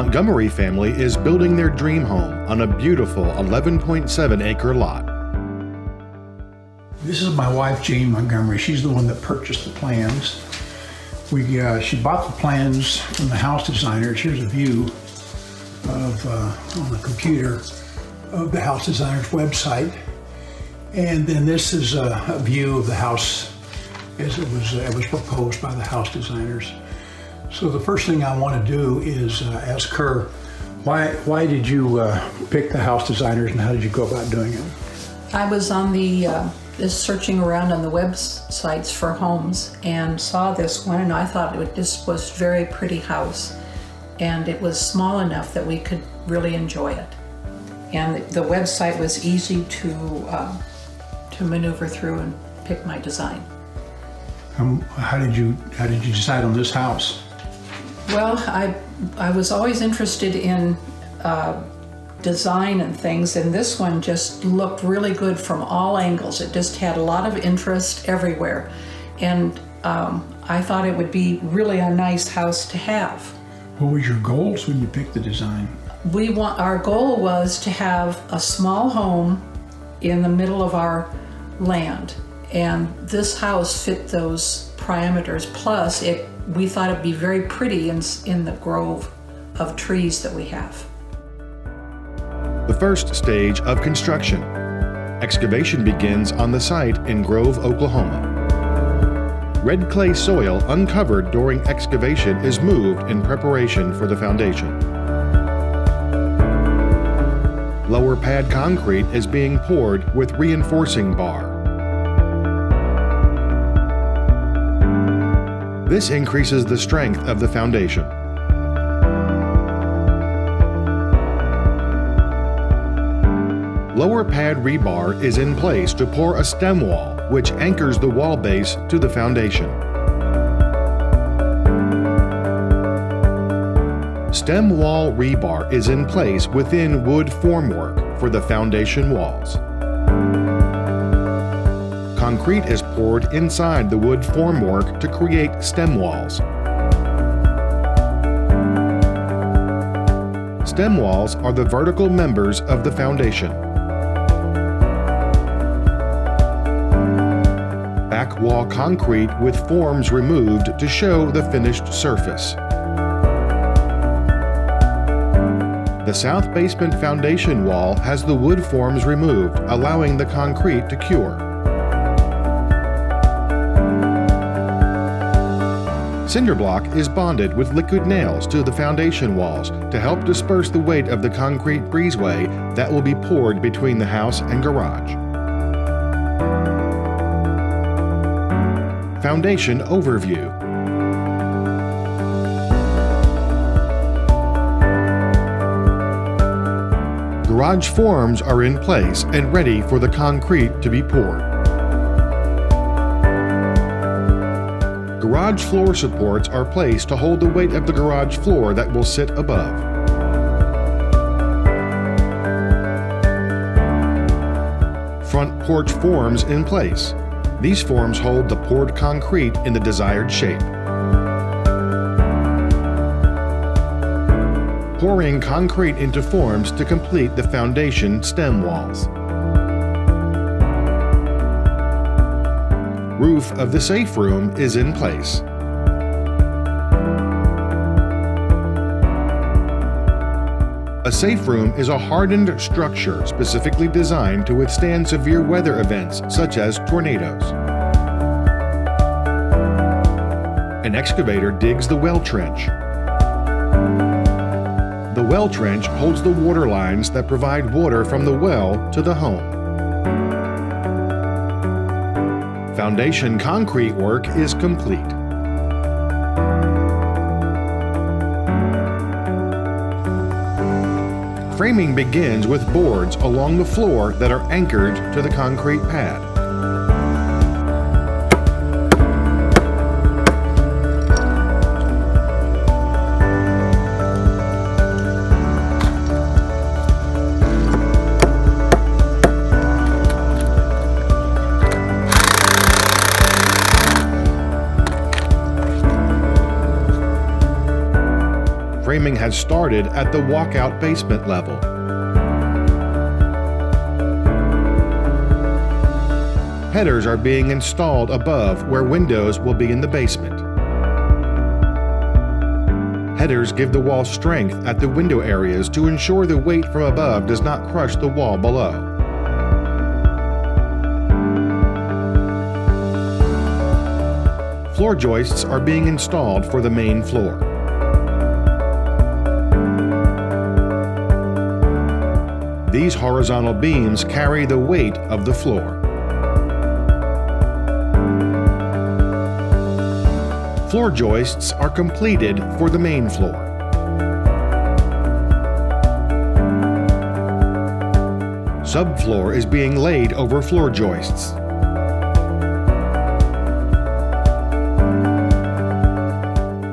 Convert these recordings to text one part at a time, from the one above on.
Montgomery family is building their dream home on a beautiful 11.7-acre lot. This is my wife, Jane Montgomery. She's the one that purchased the plans. She bought the plans from the house designers. Here's a view of, on the computer, of the house designer's website. And then this is a view of the house as it was proposed by the house designers. So the first thing I want to do is ask her, why did you pick the house designers and how did you go about doing it? I was on just searching around on the websites for homes and saw this one, and I thought this was a very pretty house, and it was small enough that we could really enjoy it. And the website was easy to maneuver through and pick my design. How did you decide on this house? Well, I was always interested in design and things, and this one just looked really good from all angles. It just had a lot of interest everywhere, and I thought it would be really a nice house to have. What was your goals when you picked the design? Our goal was to have a small home in the middle of our land, and this house fit those parameters. Plus, we thought it'd be very pretty in the grove of trees that we have. The first stage of construction. Excavation begins on the site in Grove, Oklahoma. Red clay soil uncovered during excavation is moved in preparation for the foundation. Lower pad concrete is being poured with reinforcing bar. This increases the strength of the foundation. Lower pad rebar is in place to pour a stem wall, which anchors the wall base to the foundation. Stem wall rebar is in place within wood formwork for the foundation walls. Concrete is poured inside the wood formwork to create stem walls. Stem walls are the vertical members of the foundation. Back wall concrete with forms removed to show the finished surface. The south basement foundation wall has the wood forms removed, allowing the concrete to cure. Cinder block is bonded with liquid nails to the foundation walls to help disperse the weight of the concrete breezeway that will be poured between the house and garage. Foundation overview. Garage forms are in place and ready for the concrete to be poured. Garage floor supports are placed to hold the weight of the garage floor that will sit above. Front porch forms in place. These forms hold the poured concrete in the desired shape. Pouring concrete into forms to complete the foundation stem walls. Roof of the safe room is in place. A safe room is a hardened structure specifically designed to withstand severe weather events such as tornadoes. An excavator digs the well trench. The well trench holds the water lines that provide water from the well to the home. Foundation concrete work is complete. Framing begins with boards along the floor that are anchored to the concrete pad. framing has started at the walkout basement level. Headers are being installed above where windows will be in the basement. Headers give the wall strength at the window areas to ensure the weight from above does not crush the wall below. Floor joists are being installed for the main floor. These horizontal beams carry the weight of the floor. Floor joists are completed for the main floor. Subfloor is being laid over floor joists.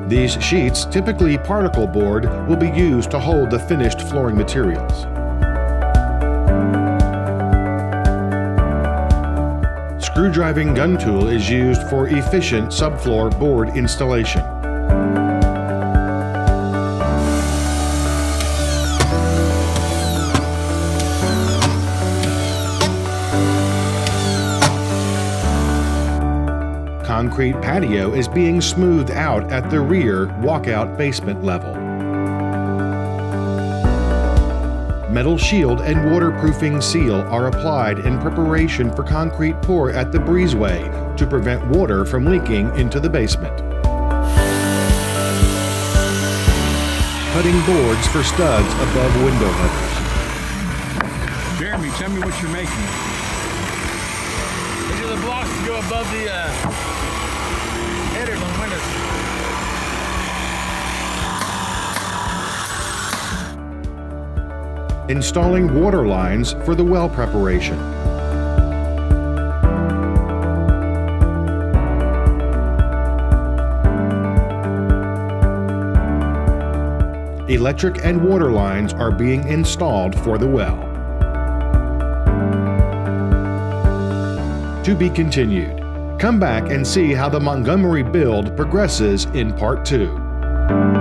These sheets, typically particle board, will be used to hold the finished flooring materials. Screw-driving gun tool is used for efficient subfloor board installation. Concrete patio is being smoothed out at the rear walkout basement level. Metal shield and waterproofing seal are applied in preparation for concrete pour at the breezeway to prevent water from leaking into the basement. Cutting boards for studs above window headers. Jeremy, tell me what you're making. These are the blocks to go above the headers on windows. Installing water lines for the well preparation. Electric and water lines are being installed for the well. To be continued. Come back and see how the Montgomery build progresses in Part 2.